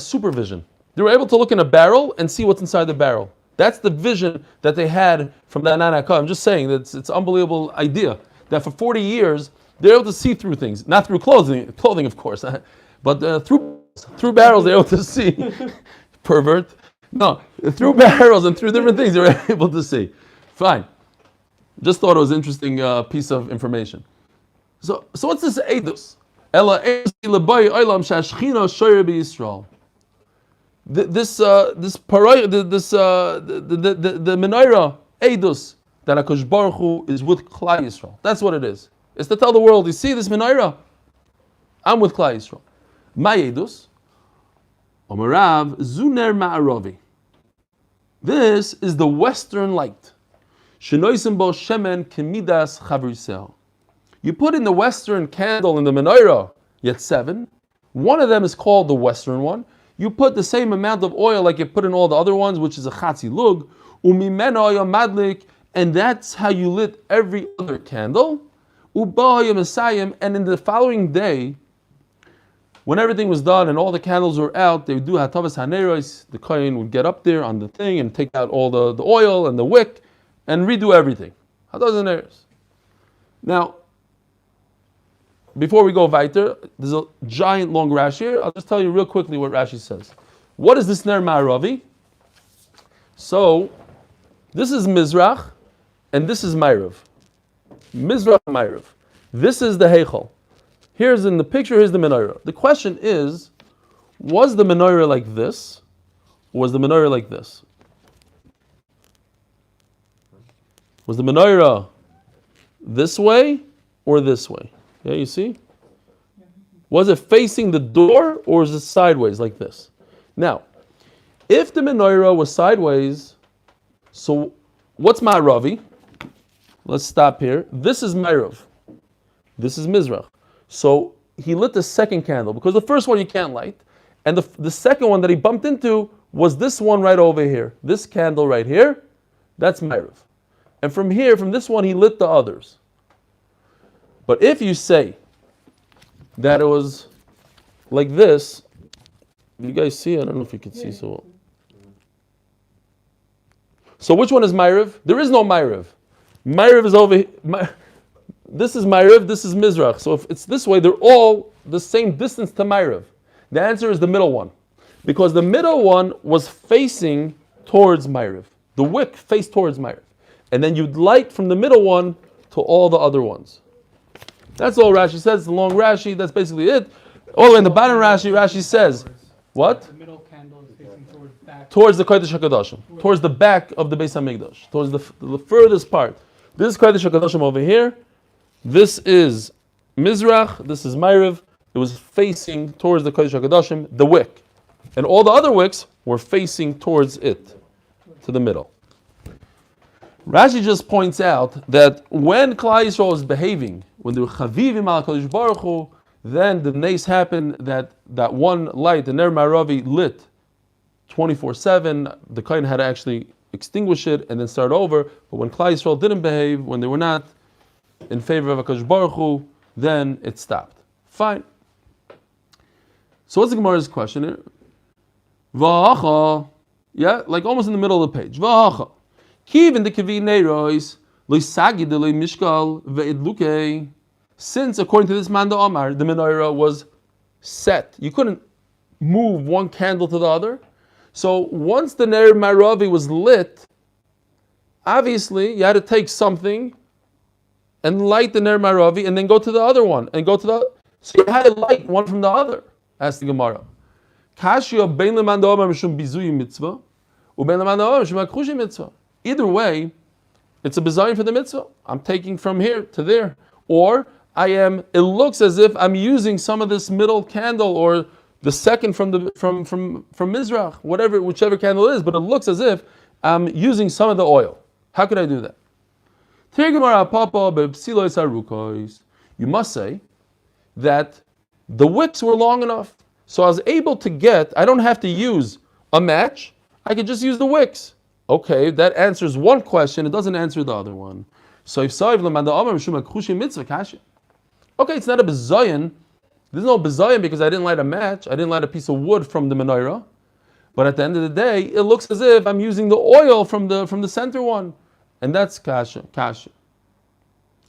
supervision. They were able to look in a barrel and see what's inside the barrel. That's the vision that they had from the Ananei HaKavod. I'm just saying that it's an unbelievable idea that for 40 years they're able to see through things, not through clothing of course, but through barrels they're able to see. Pervert. No, through barrels and through different things they were able to see. Fine. Just thought it was an interesting piece of information. So what's this Eidus? Ela Eidus Ilabai Olam Shashchina Shoyer BeYisrael. The Menorah Eidus that HaKadosh Baruch Hu is with Klal Yisrael. That's what it is. It's to tell the world, you see this Menorah? I'm with Klal Yisrael. My Eidus, Omarav Zuner Ma'aravi. This is the western light. Shenoisim bo shemen kemidas chavrisel. You put in the western candle in the Menorah, yet 7. One of them is called the western one. You put the same amount of oil like you put in all the other ones, which is a chatzi lug, umimeno madlik, and that's how you lit every other candle. Ubah and in the following day, when everything was done and all the candles were out, they would do hatavas haneros. The kohen would get up there on the thing and take out all the oil and the wick and redo everything. Hatavas haneros. Now, before we go weiter, there's a giant long Rashi here. I'll just tell you real quickly what Rashi says. What is this Ner Ma'aravi? So, this is Mizrach, and this is Ma'arav. Mizrach and Ma'arav. This is the Heichal. Here's in the picture, here's the Menorah. The question is, was the Menorah like this, or was the Menorah like this? Was the Menorah this way, or this way? Yeah, you see? Was it facing the door or is it sideways like this? Now, if the menorah was sideways, so what's Ma'aravi? Let's stop here. This is Ma'arav. This is Mizrach. So he lit the second candle because the first one you can't light. And the second one that he bumped into was this one right over here. This candle right here, that's Ma'arav. And from here, from this one, he lit the others. But if you say that it was like this, you guys see? I don't know if you can see so well. So which one is Ma'arav? There is no Ma'arav. Ma'arav is over here. This is Ma'arav, this is Mizrach. So if it's this way, they're all the same distance to Ma'arav. The answer is the middle one. Because the middle one was facing towards Ma'arav. The wick faced towards Ma'arav. And then you'd light from the middle one to all the other ones. That's all Rashi says. It's a long Rashi. That's basically it. All the way in the bottom Rashi says, what? The middle candle is facing towards back. Towards the Kodesh HaKadoshim. Towards the back of the Beis Hamikdash. Towards the furthest part. This is Kodesh HaKadoshim over here. This is Mizrach. This is Ma'arav. It was facing towards the Kodesh HaKadoshim, the wick. And all the other wicks were facing towards it, to the middle. Rashi just points out that when Klal Yisrael was behaving, when they were chavivim al Kodesh Baruch Hu, then the nace happened that one light, the Ner Ma'aravi, lit 24/7. The kohen had to actually extinguish it and then start over. But when Klal Yisrael didn't behave, when they were not in favor of HaKadosh Baruch Hu, then it stopped. Fine. So what's the Gemara's question here? V'hacha, yeah, like almost in the middle of the page. V'hacha. Kivin de kavi neiros loisagi de mishkal ve'idluke. Since according to this Manda Omar, the menorah was set, you couldn't move one candle to the other. So once the Ner Ma'aravi was lit, obviously you had to take something and light the Ner Ma'aravi and then go to the other one and go to the. So you had to light one from the other. Asked the Gemara. Kashya bein leManda Omar mishum bizuyi mitzvah, ubein leManda Omar mishum akrushi mitzvah. Either way, it's a bizayin for the mitzvah. I'm taking from here to there. Or it looks as if I'm using some of this middle candle or the second from Mizrach, whichever candle it is, but it looks as if I'm using some of the oil. How could I do that? You must say that the wicks were long enough. So I was able to I don't have to use a match, I could just use the wicks. Okay, that answers one question, it doesn't answer the other one. So if okay, it's not a bezayin. There's no bezayin because I didn't light a match, I didn't light a piece of wood from the menorah. But at the end of the day, it looks as if I'm using the oil from the center one. And that's kasha.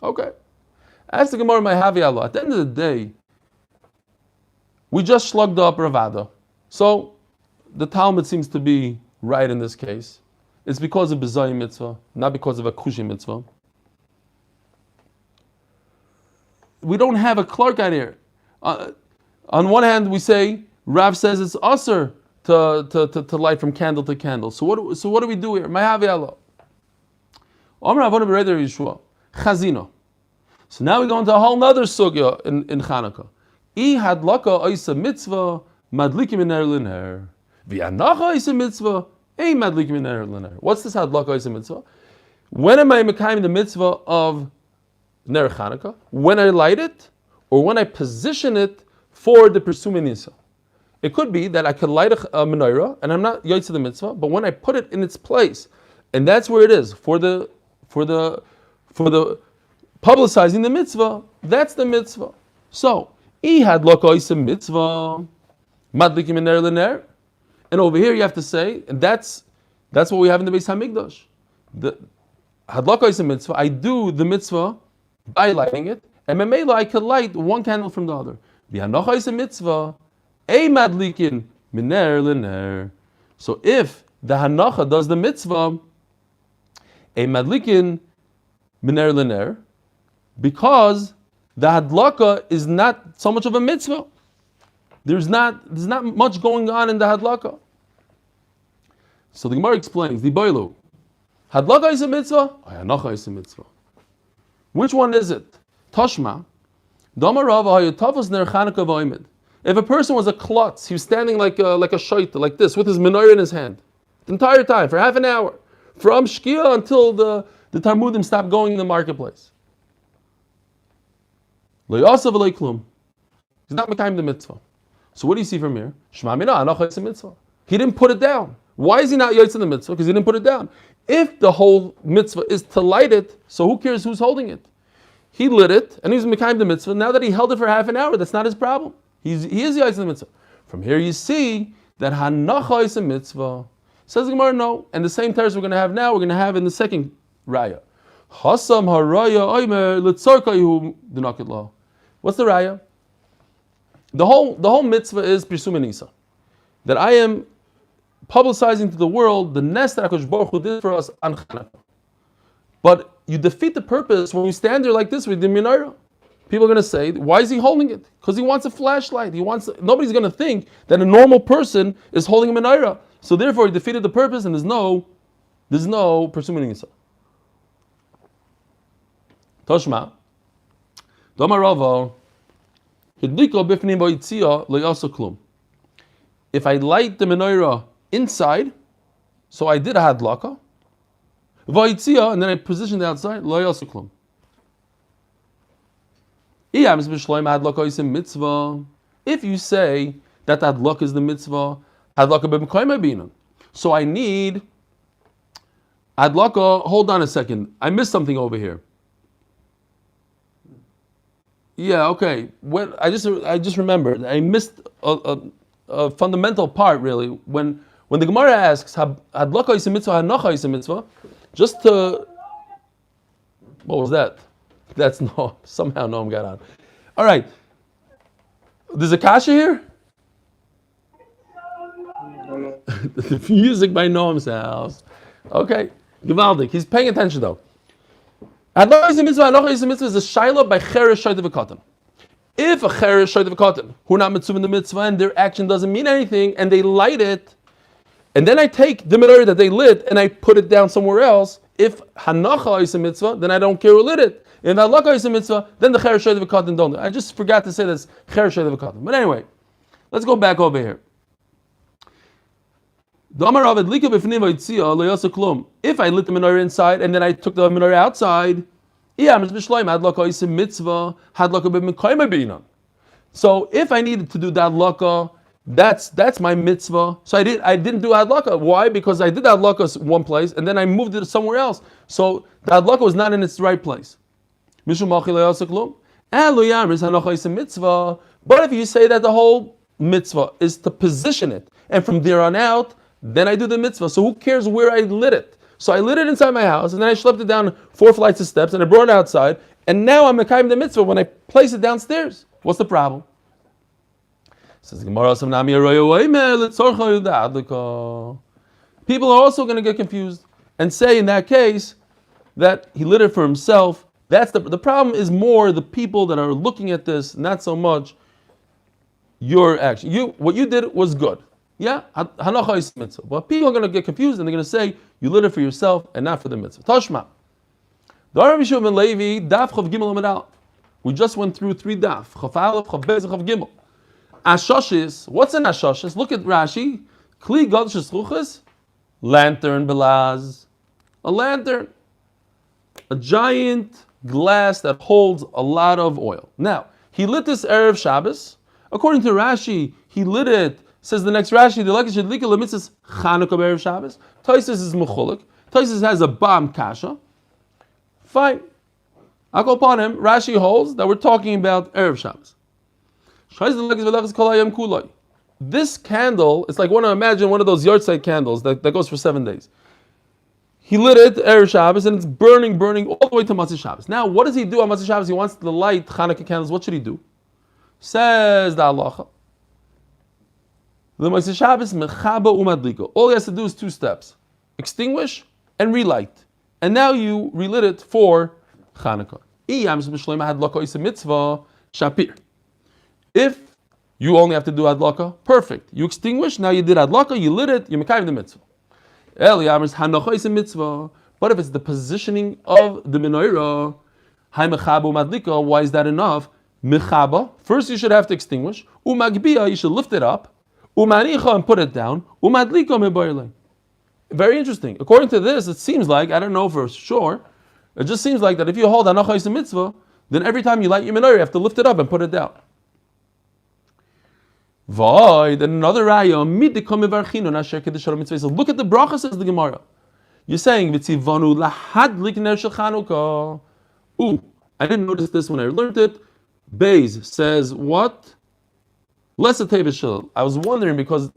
Okay. Ask the Gemara, my Havi Allah. At the end of the day, we just slugged up Ravada. So the Talmud seems to be right in this case. It's because of Bezayim mitzvah, not because of a Kushi mitzvah. We don't have a Clark out here. On one hand, we say, Rav says it's usher to light from candle to candle. So what do we do here? My Havi Allah. Chazino. So now we go into a whole other sugya in Hanukkah. I hadlaka oisa mitzvah madlikim in erliner. V'anacha oisa mitzvah ei madlikim in erliner. What's this hadlaka oisa mitzvah? When am I mekayim the mitzvah of ner Hanukkah? When I light it, or when I position it for the Persumei Nisa? It could be that I could light a menorah and I'm not yotze the mitzvah, but when I put it in its place, and that's where it is for the publicizing the mitzvah, that's the mitzvah. So, I had lokois mitzvah, madlikim ner lener, and over here you have to say, and that's what we have in the Beis Hamikdash. The had lokois mitzvah, I do the mitzvah by lighting it, and memela I could light one candle from the other. V'hanochais mitzvah, a madlikin miner lener. So if the hanacha does the mitzvah, a madlikin miner lener, because the hadlaka is not so much of a mitzvah. There's not much going on in the hadlaka. So the Gemara explains, the boilu, hadlaka is a mitzvah, hanacha is a mitzvah. Which one is it? Tashma, if a person was a klutz, he was standing like a shaita, like this, with his menorah in his hand, the entire time, for half an hour, from Shkia until the Talmudim stopped going in the marketplace. Lo yasav v'lo klum. He's not mekayim the mitzvah. So what do you see from here? Shema mina anach yotze mitzvah. He didn't put it down. Why is he not yotze the mitzvah? Because he didn't put it down. If the whole mitzvah is to light it, so who cares who's holding it? He lit it, and he was mekayim the mitzvah. Now that he held it for half an hour, that's not his problem. He is yotze the mitzvah. From here you see that hanacha is a mitzvah. Says the Gemara, no. And the same teres we're going to have now, we're going to have in the second raya. Hasam haraya oimer letzorkayu denakit law. What's the raya? The whole mitzvah is Pirsum Nisa. That I am publicizing to the world the nest that HaKadosh Baruch Hu did for us on Hanukkah. But you defeat the purpose when you stand there like this with the Menorah. People are going to say, why is he holding it? Because he wants a flashlight. Nobody's going to think that a normal person is holding a Menorah. So therefore he defeated the purpose and there's no Pirsum Nisa. Toshma. Doma Rava. If I light the menorah inside, so I did a hadlaka, and then I positioned it outside, lo yasu klum. If you say that hadlaka is the mitzvah, so I need hadlaka. Hold on a second, I missed something over here. Yeah, okay. When I just remembered, I missed a fundamental part really. When the Gemara asks, "Hadlaka is a mitzvah, hanacha is a mitzvah," just to what was that? That's no. Somehow Noam got on. All right. There's a kasha here. The music by Noam's house. Okay, Givaldik. He's paying attention though. Hadlaka is a mitzvah, hanacha is a mitzvah is a shaila by cheresh shayde v'katan. If a cheresh shayde v'katan, who are not mitzvah in the mitzvah and their action doesn't mean anything, and they light it, and then I take the menorah that they lit and I put it down somewhere else. If hanacha is a mitzvah, then I don't care who lit it. If hadlaka is a mitzvah, then the cheresh shayde v'katan don't. I just forgot to say this cheresh shayde v'katan. But anyway, let's go back over here. If I lit the menorah inside and then I took the menorah outside, so if I needed to do that hadlaka, that's my mitzvah. So I didn't do hadlaka. Why? Because I did hadlaka one place and then I moved it somewhere else. So the hadlaka was not in its right place. But if you say that the whole mitzvah is to position it, and from there on out, then I do the mitzvah. So who cares where I lit it? So I lit it inside my house, and then I schlepped it down 4 flights of steps, and I brought it outside, and now I'm mekayim the mitzvah when I place it downstairs. What's the problem? Says Gemara, people are also going to get confused and say in that case that he lit it for himself. That's the problem is more the people that are looking at this, not so much your action. What you did was good. Yeah, hanacha is mitzvah. But people are going to get confused and they're going to say you lit it for yourself and not for the mitzvah. Tashma. Daf Chav Gimel Amid Aleph. We just went through 3 daf. Chav Aleph, Chav Beis, Chav Gimel. Ashashis. What's an ashashis? Look at Rashi. Kli Gadshis Ruchas. Lantern belaz. A lantern. A giant glass that holds a lot of oil. Now, he lit this Erev Shabbos. According to Rashi, he lit it. Says the next Rashi, the Lekach Shadlika Lemitzvahs Hanukkah Erev Shabbos. Taisus is Mechulik. Taisus has a Bam Kasha. Fine. I'll go upon him. Rashi holds that we're talking about Erev Shabbos. This candle, it's like imagine one of those yard candles that goes for 7 days. He lit it Erev Shabbos and it's burning all the way to Maaser Shabbos. Now, what does he do on Maaser Shabbos? He wants to light Hanukkah candles. What should he do? Says the halacha. The Maaser Shabbos mechaba umadliko. All he has to do is 2 steps: extinguish and relight. And now you relit it for Hanukkah. If you only have to do hadlaka, perfect. You extinguish, now you did hadlaka, you lit it, you're mekayim the mitzvah. But if it's the positioning of the menorah, why is that enough? Mechaba, first you should have to extinguish. Umagbiya, you should lift it up. Umanicha, and put it down. Umadlika mebayla. Very interesting. According to this, it seems like, I don't know for sure, it just seems like that if you hold Hanukkah is a mitzvah, then every time you light your menorah, you have to lift it up and put it down. Void, and another raya, so look at the bracha, says the Gemara. You're saying, V'tzivanu lahadlik ner shel Chanukah. Ooh, I didn't notice this when I learned it. Beis says what? Less a tevishel. I was wondering because,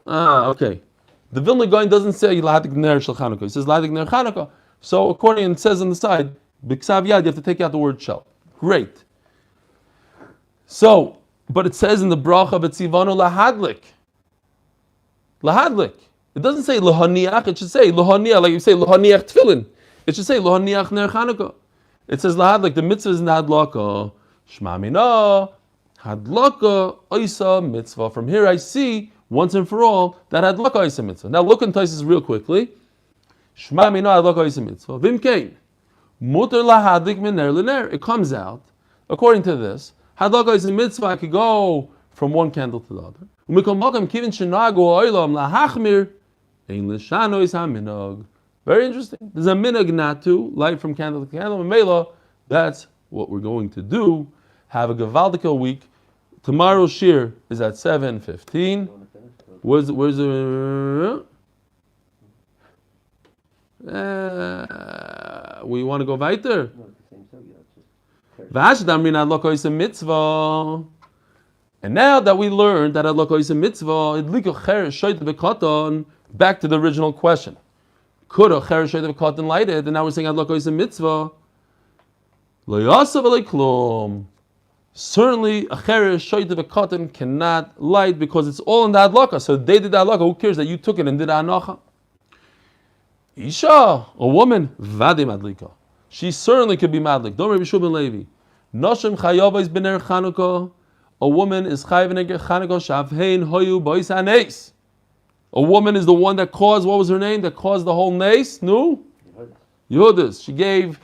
okay. The Vilna Gaon doesn't say lahadlik ner shel Chanukah. He says lahadlik ner Chanukah. So according, it says on the side, b'ksav yad, you have to take out the word shel. Great. So, but it says in the bracha v'tzivanu lahadlik. Lahadlik. It doesn't say lohaniach. It should say lohaniach, like you say lohaniach tefillin. It should say lohaniach ner Chanukah. It says lahadlik. The mitzvah is hadlaka. Shma mina hadlaka oisa mitzvah. From here I see once and for all that hadlaka oisa mitzvah. Now look in Taisus real quickly. Shma mina hadlaka oisa mitzvah. Vimkein muter lahadlik min ner l'ner. It comes out according to this. Hadlaka is a mitzvah. I could go from one candle to the other. Very interesting. There's a minhag not to light from candle to candle. Mela, that's what we're going to do. Have a gewaldige week. Tomorrow's shir is at 7:15. Where's the? We want to go weiter. Is a mitzvah. And now that we learned that Hanukkah is a mitzvah, back to the original question. Could a cheresh shayt v'katan light it? And now we're saying Hanukkah is a mitzvah. Certainly, a cheresh shayt v'katan cannot light because it's all in the Hanukkah. So they did the Hanukkah. Who cares that you took it and did Hanukkah? Isha, a woman, vade madlika. She certainly could be madlik. Don't Rabbi Shubin Levi. Noshem chayava is b'ner Chanukah. A woman is chayav in Chanukah shavhein hoyu bois haneis. A woman is the one that caused, what was her name? That caused the whole nace? No? Yehudis. She gave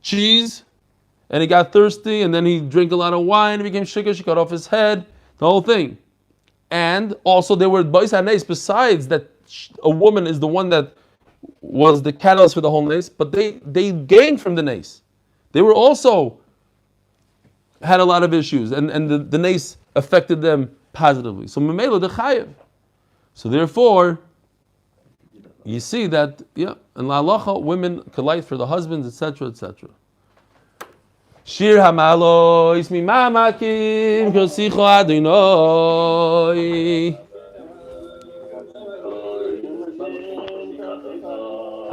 cheese, and he got thirsty, and then he drank a lot of wine, and became shikar, she cut off his head, the whole thing. And also there were bois haneis, besides that a woman is the one that was the catalyst for the whole nace, but they gained from the nace. They were also had a lot of issues, and the nace affected them positively. So memela the chayev. So therefore, you see that in la halacha women could light for the husbands, etc., etc. Shir hamalois mimamakim kosicho adonai.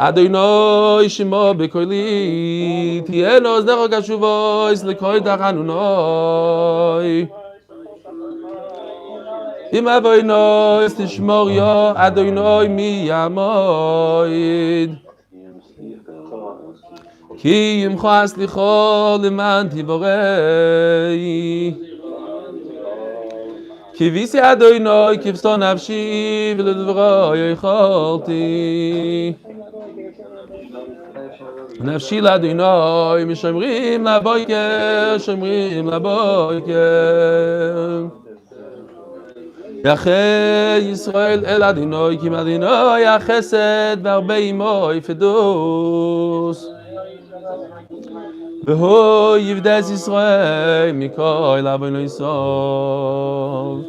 Adonai shemo bekoili tieno zdero gashuvois lekoy dachanunoi. Im avoino istishmor yo Adonai mi yamoid. Ki yimcho aslicho leman tivorei. Ki visi Adonai kivsto nafshi v'ledvoroi yicholti. נפשי לאדוני משמרים לבויקר, שמרים לבויקר. יחי ישראל אל אדוני, כי מאדוני החסד והרבה עמו יפדוס. והוא יפדס ישראל מכל אבונו יסוד.